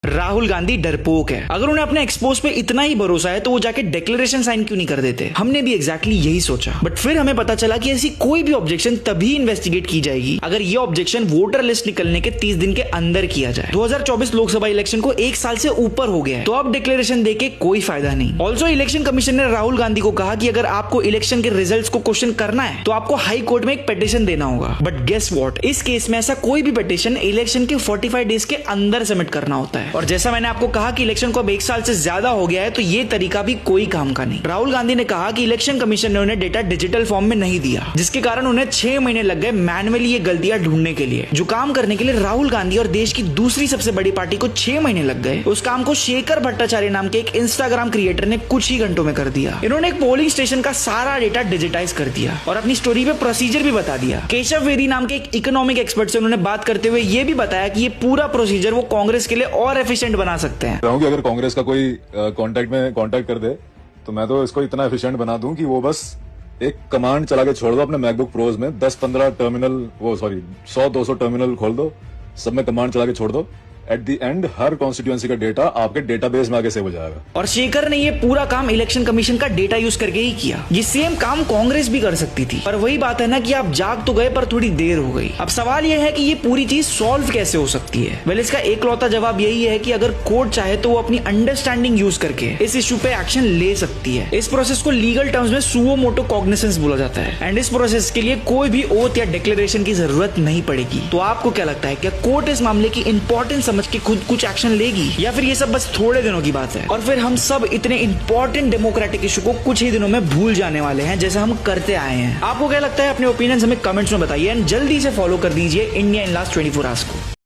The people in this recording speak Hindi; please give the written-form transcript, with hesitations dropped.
राहुल गांधी डरपोक है। अगर उन्हें अपने एक्सपोज पे इतना ही भरोसा है तो वो जाके डिक्लेरेशन साइन क्यों नहीं कर देते। हमने भी एग्जैक्टली यही सोचा, बट फिर हमें पता चला कि ऐसी कोई भी ऑब्जेक्शन तभी इन्वेस्टिगेट की जाएगी अगर ये ऑब्जेक्शन वोटर लिस्ट निकलने के 30 दिन के अंदर किया जाए। 2024 लोकसभा इलेक्शन को 1 साल से ऊपर हो गया है, तो अब डिक्लेरेशन देके कोई फायदा नहीं। ऑल्सो इलेक्शन कमीशन ने राहुल गांधी को कहा कि अगर आपको इलेक्शन के रिजल्ट्स को क्वेश्चन करना है तो आपको हाई कोर्ट में एक पिटीशन देना होगा। बट गेस व्हाट, इस केस में ऐसा कोई भी पिटीशन इलेक्शन के 45 डेज के अंदर सबमिट करना होता है। और जैसा मैंने आपको कहा कि इलेक्शन को अब 1 साल से ज्यादा हो गया है, तो ये तरीका भी कोई काम का नहीं। राहुल गांधी ने कहा कि इलेक्शन कमीशन ने उन्हें डेटा डिजिटल फॉर्म में नहीं दिया, जिसके कारण उन्हें 6 महीने लग गए मैन्युअली ये गलतियां ढूंढने के लिए। जो काम करने के लिए राहुल गांधी और देश की दूसरी सबसे बड़ी पार्टी को 6 महीने लग गए, उस काम को शेखर भट्टाचार्य नाम के एक इंस्टाग्राम क्रिएटर ने कुछ ही घंटों में कर दिया। इन्होंने एक पोलिंग स्टेशन का सारा डेटा डिजिटाइज कर दिया और अपनी स्टोरी पे प्रोसीजर भी बता दिया। केशव वेदी नाम के एक इकोनॉमिक एक्सपर्ट से उन्होंने बात करते हुए ये भी बताया कि ये पूरा प्रोसीजर वो कांग्रेस के लिए और एफिशिएंट बना सकते हैं। कि अगर कांग्रेस का कोई कांटेक्ट कर दे तो मैं तो इसको इतना एफिशिएंट बना दूं कि वो बस एक कमांड चला के छोड़ दो अपने मैकबुक प्रोज में 10-15 टर्मिनल 100-200 टर्मिनल खोल दो, सब में कमांड चला के छोड़ दो। At the end her constituency का डेटा आपके डेटाबेस में आगे सेव हो जाएगा। और शेखर ने ये पूरा काम इलेक्शन कमीशन का डेटा यूज करके ही किया। ये सेम काम कांग्रेस भी कर सकती थी, पर वही बात है ना कि आप जाग तो गए पर थोड़ी देर हो गई। अब सवाल ये है कि ये पूरी चीज सॉल्व कैसे हो सकती है। वेल, इसका एकलौता जवाब यही है कि अगर कोर्ट चाहे तो वो अपनी अंडरस्टैंडिंग यूज करके इस इश्यू पे एक्शन ले सकती है। इस प्रोसेस को लीगल टर्म्स में सुओ मोटो कॉग्निसेंस बोला जाता है, एंड इस प्रोसेस के लिए कोई भी ओथ या डिक्लेरेशन की जरूरत नहीं पड़ेगी। तो आपको क्या लगता है, क्या कोर्ट इस मामले की इंपॉर्टेंस समझ के खुद कुछ एक्शन लेगी, या फिर ये सब बस थोड़े दिनों की बात है और फिर हम सब इतने इंपॉर्टेंट डेमोक्रेटिक इशू को कुछ ही दिनों में भूल जाने वाले हैं जैसा हम करते आए हैं। आपको क्या लगता है, अपने ओपिनियंस हमें कमेंट्स में बताइए, एंड जल्दी से फॉलो कर दीजिए इंडिया इन लास्ट 24 आवर्स को।